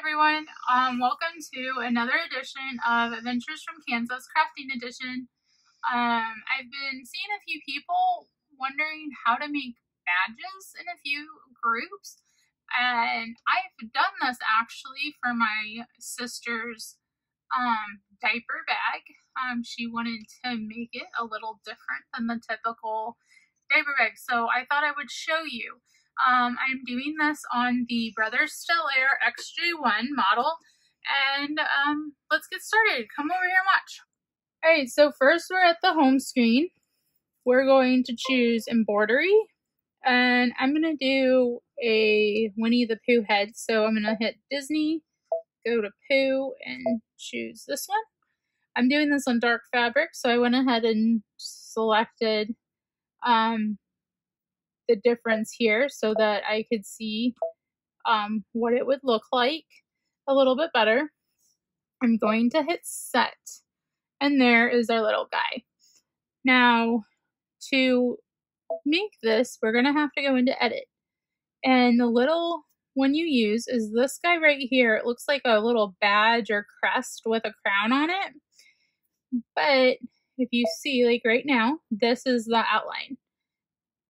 everyone. Welcome to another edition of Adventures from Kansas Crafting Edition. I've been seeing a few people wondering how to make badges in a few groups, and I've done this actually for my sister's diaper bag. She wanted to make it a little different than the typical diaper bag, so I thought I would show you. I'm doing this on the Brother Stellaire XJ1 model, and let's get started. Come over here and watch. Alright, so first we're at the home screen. We're going to choose embroidery, and I'm going to do a Winnie the Pooh head. So I'm going to hit Disney, go to Pooh, and choose this one. I'm doing this on dark fabric, so I went ahead and selected the difference here so that I could see what it would look like a little bit better. I'm going to hit set, and there is our little guy. Now, to make this, we're going to have to go into edit, and the little one you use is this guy right here. It looks like a little badge or crest with a crown on it, but if you see, like right now, this is the outline.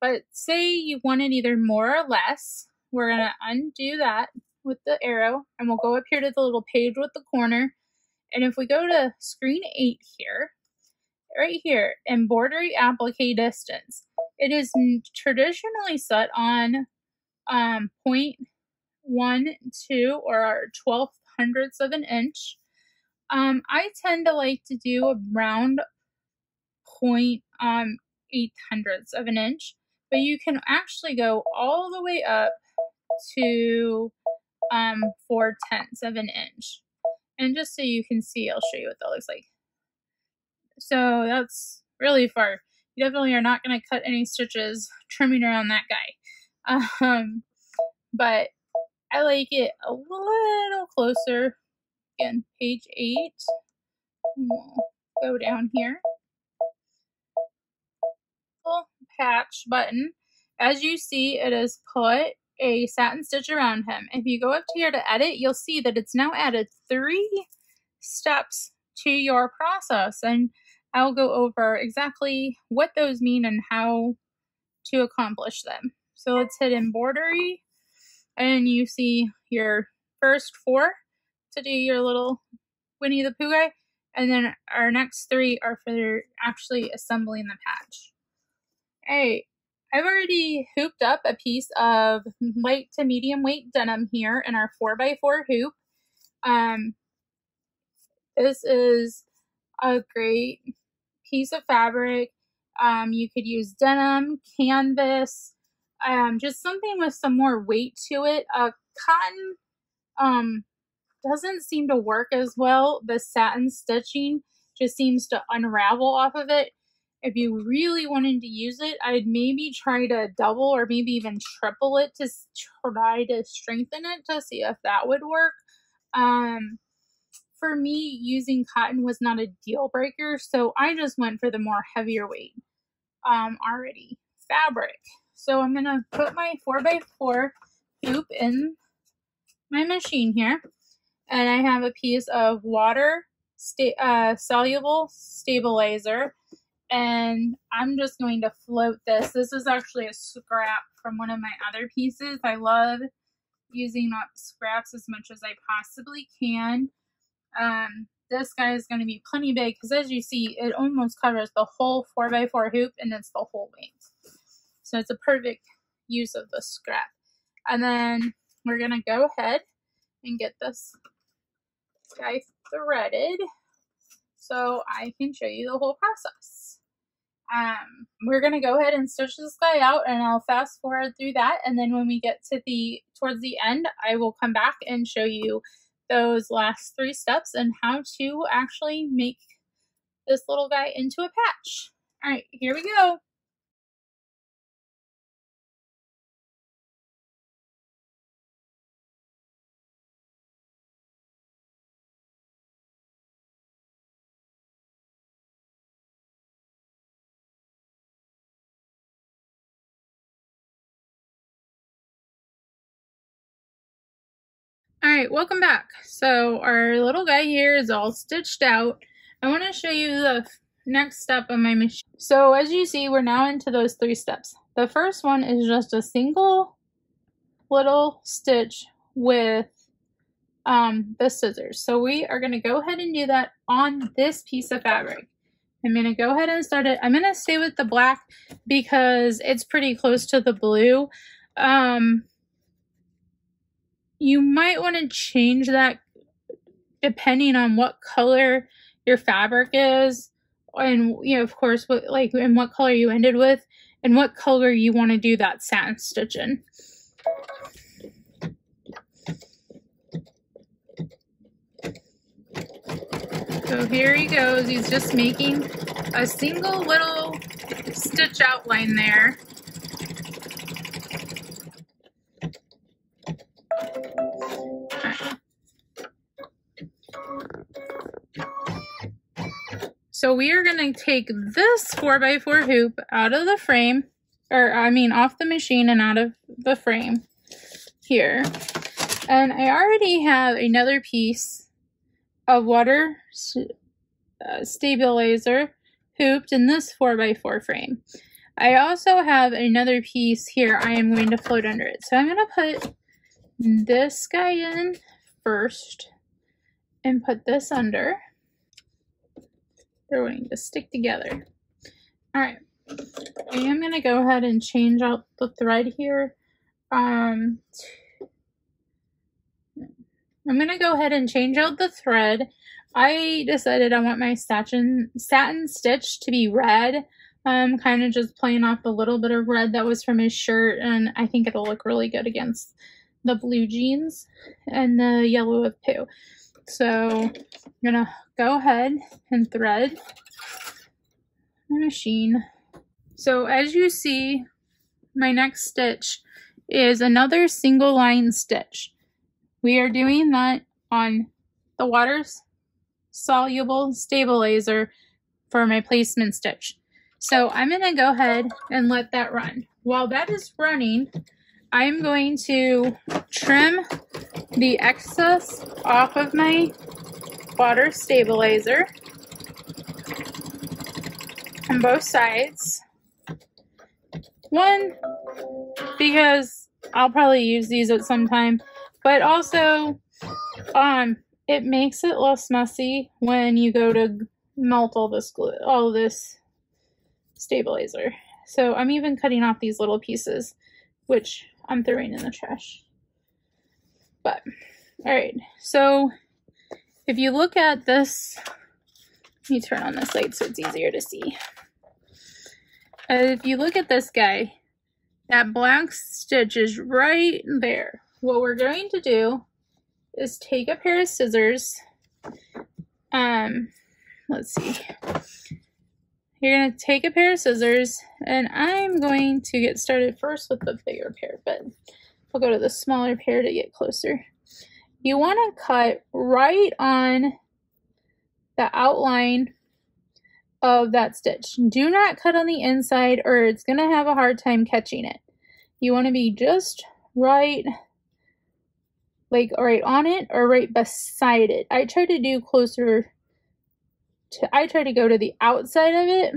But say you wanted either more or less, we're going to undo that with the arrow, and we'll go up here to the little page with the corner. And if we go to screen 8 here, right here, embroidery applique distance, it is traditionally set on 0.12 or 12/100ths of an inch. I tend to like to do around 0.800ths of an inch. But you can actually go all the way up to 4/10ths of an inch. And just so you can see, I'll show you what that looks like. So that's really far. You definitely are not going to cut any stitches trimming around that guy. But I like it a little closer. Again, page 8. We'll go down here. Patch button. As you see, it has put a satin stitch around him. If you go up to here to edit, you'll see that it's now added 3 steps to your process, and I'll go over exactly what those mean and how to accomplish them. So let's hit embroidery, and you see your first 4 to do your little Winnie the Pooh guy, and then our next 3 are for actually assembling the patch. Hey, I've already hooped up a piece of light to medium weight denim here in our 4x4 hoop. This is a great piece of fabric. You could use denim, canvas, just something with some more weight to it. Cotton doesn't seem to work as well. The satin stitching just seems to unravel off of it. If you really wanted to use it, I'd maybe try to double or maybe even triple it to try to strengthen it to see if that would work. For me, using cotton was not a deal breaker, so I just went for the more heavier weight already fabric. So I'm going to put my 4x4 hoop in my machine here, and I have a piece of water soluble stabilizer. And I'm just going to float this. This is actually a scrap from one of my other pieces. I love using up scraps as much as I possibly can. This guy is going to be plenty big because, as you see, it almost covers the whole 4x4 hoop, and it's the whole length. So it's a perfect use of the scrap. And then we're going to go ahead and get this guy threaded so I can show you the whole process. We're going to go ahead and stitch this guy out, and I'll fast forward through that, and then when we get to towards the end, I will come back and show you those last 3 steps and how to actually make this little guy into a patch. Alright, here we go. Alright, welcome back. So our little guy here is all stitched out. I want to show you the next step on my machine. So as you see, we're now into those 3 steps. The first one is just a single little stitch with the scissors. So we are going to go ahead and do that on this piece of fabric. I'm going to go ahead and start it. I'm going to stay with the black because it's pretty close to the blue. You might want to change that depending on what color your fabric is, and of course, and what color you ended with, and what color you want to do that satin stitch in. So here he goes. He's just making a single little stitch outline there. So we are going to take this 4x4 hoop out of the frame, off the machine and out of the frame here. And I already have another piece of water stabilizer hooped in this 4x4 frame. I also have another piece here I am going to float under it. So I'm going to put this guy in first and put this under. They're going to stick together. Alright, I am going to go ahead and change out the thread here. I'm going to go ahead and change out the thread. I decided I want my satin stitch to be red. Kind of just playing off the little bit of red that was from his shirt, and I think it'll look really good against the blue jeans and the yellow of Pooh. So I'm going to go ahead and thread my machine. So as you see, my next stitch is another single line stitch. We are doing that on the water soluble stabilizer for my placement stitch. So I'm going to go ahead and let that run. While that is running, I'm going to trim the excess off of my water stabilizer on both sides. One, because I'll probably use these at some time, but also it makes it less messy when you go to melt all this glue, all this stabilizer. So I'm even cutting off these little pieces, which I'm throwing in the trash. But alright, so if you look at this, let me turn on this light so it's easier to see. If you look at this guy, that black stitch is right there. What we're going to do is take a pair of scissors. Let's see. You're going to take a pair of scissors, and I'm going to get started first with the bigger pair, but we'll go to the smaller pair to get closer. You want to cut right on the outline of that stitch. Do not cut on the inside or it's going to have a hard time catching it. You want to be just right, like right on it or right beside it. I try to do closer to, I try to go to the outside of it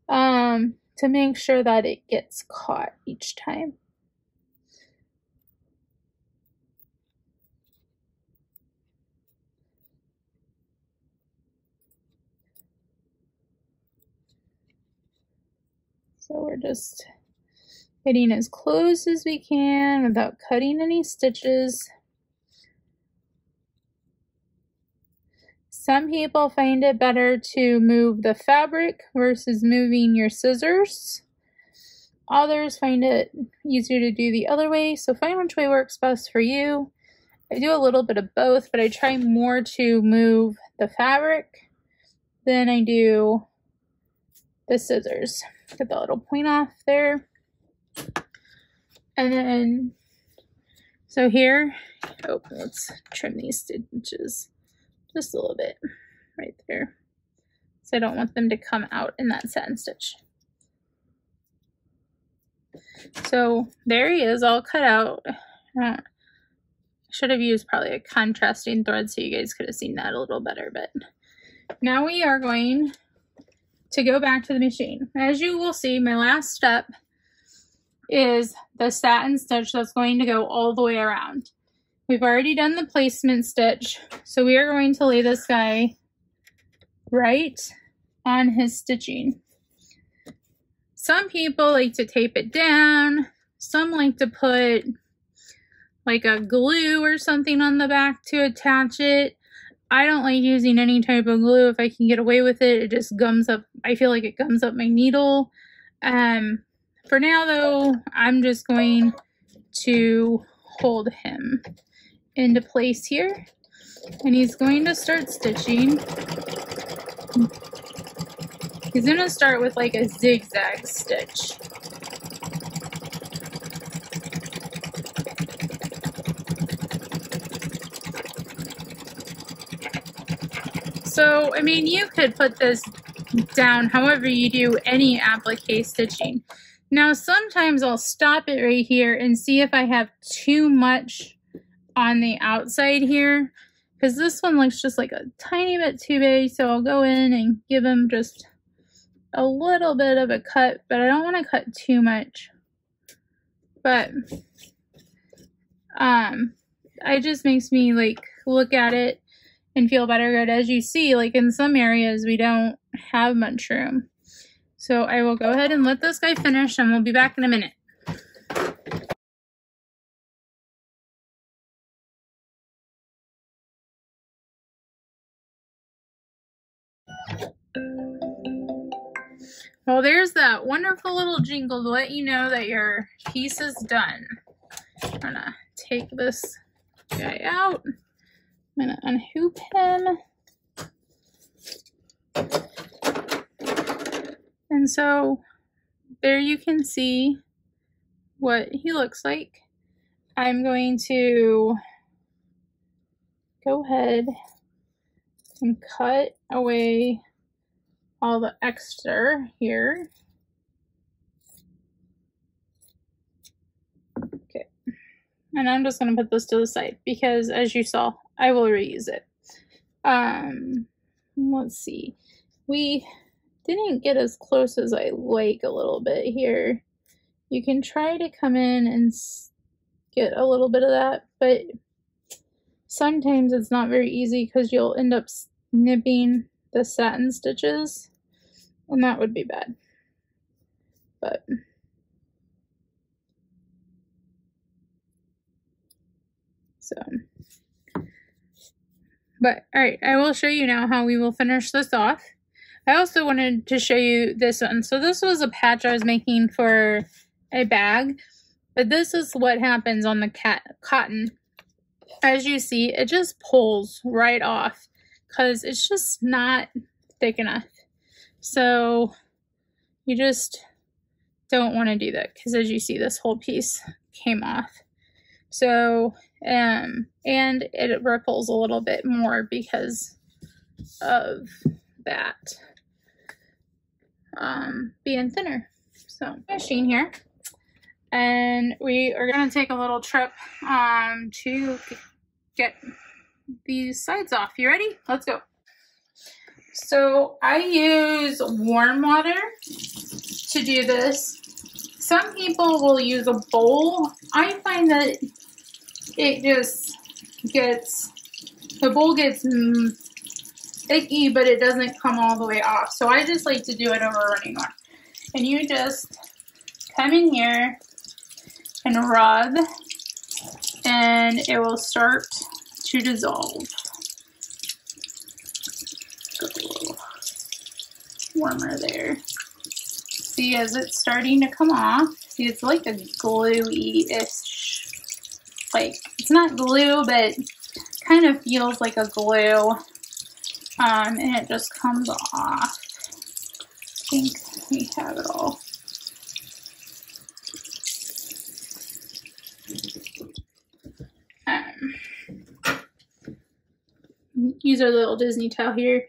to make sure that it gets caught each time. So we're just getting as close as we can without cutting any stitches. Some people find it better to move the fabric versus moving your scissors. Others find it easier to do the other way, so find which way works best for you. I do a little bit of both, but I try more to move the fabric than I do the scissors. Get the little point off there. And then, so here, oh, let's trim these stitches just a little bit right there. So I don't want them to come out in that satin stitch. So there he is, all cut out. should have used probably a contrasting thread so you guys could have seen that a little better, but now we are going to go back to the machine. As you will see, my last step is the satin stitch that's going to go all the way around. We've already done the placement stitch, so we are going to lay this guy right on his stitching. Some people like to tape it down. Some like to put like a glue or something on the back to attach it. I don't like using any type of glue if I can get away with it. It just gums up. I feel like it gums up my needle. For now though, I'm just going to hold him into place here. And he's going to start stitching. He's going to start with like a zigzag stitch. So, I mean, you could put this down however you do any applique stitching. Now, sometimes I'll stop it right here and see if I have too much on the outside here, because this one looks just like a tiny bit too big, so I'll go in and give him just a little bit of a cut, but I don't want to cut too much. But it just makes me like look at it and feel better. Good, as you see, like in some areas we don't have much room. So I will go ahead and let this guy finish and we'll be back in a minute. Well, there's that wonderful little jingle to let you know that your piece is done. I'm gonna take this guy out. I'm gonna unhoop him. And so there you can see what he looks like. I'm going to go ahead and cut away all the extra here. Okay, and I'm just going to put this to the side because, as you saw, I will reuse it. Let's see. We didn't get as close as I like a little bit here. You can try to come in and get a little bit of that, but sometimes it's not very easy because you'll end up snipping the satin stitches, and that would be bad. But all right, I will show you now how we will finish this off. I also wanted to show you this one. So this was a patch I was making for a bag, but this is what happens on the cotton. As you see, it just pulls right off because it's just not thick enough. So you just don't want to do that because, as you see, this whole piece came off. So, and it ripples a little bit more because of that being thinner. So, machine here. And we are going to take a little trip to get these sides off. You ready? Let's go. So I use warm water to do this. Some people will use a bowl. I find that it just gets, the bowl gets icky, but it doesn't come all the way off. So I just like to do it over running water. And you just come in here and rub, and it will start to dissolve. Go a little warmer there. See, as it's starting to come off, see, it's like a gluey-ish, like, it's not glue, but kind of feels like a glue, and it just comes off. I think we have it all. Use our little Disney towel here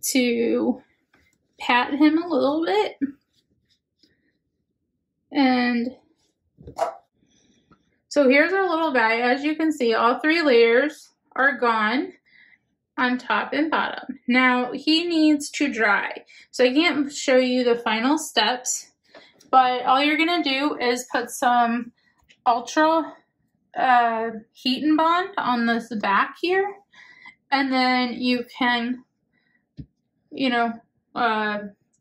to pat him a little bit. And So here's our little guy. As you can see, all 3 layers are gone on top and bottom. Now he needs to dry. So I can't show you the final steps, but all you're gonna do is put some ultra heat and bond on this back here, and then you can, you know,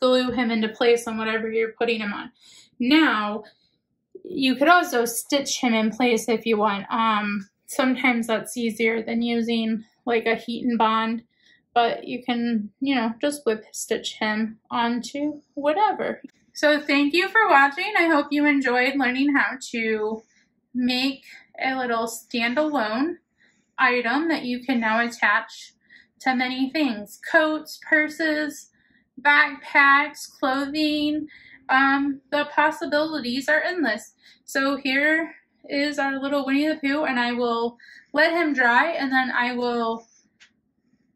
glue him into place on whatever you're putting him on. Now, you could also stitch him in place if you want. Sometimes that's easier than using like a heat and bond, but you can, you know, just whip stitch him onto whatever. So thank you for watching. I hope you enjoyed learning how to make a little standalone item that you can now attach to many things. Coats, purses, backpacks, clothing. The possibilities are endless. So here is our little Winnie the Pooh, and I will let him dry, and then I will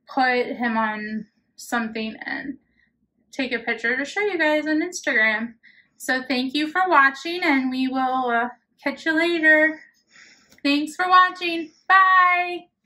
put him on something and take a picture to show you guys on Instagram. So thank you for watching, and we will catch you later. Thanks for watching. Bye!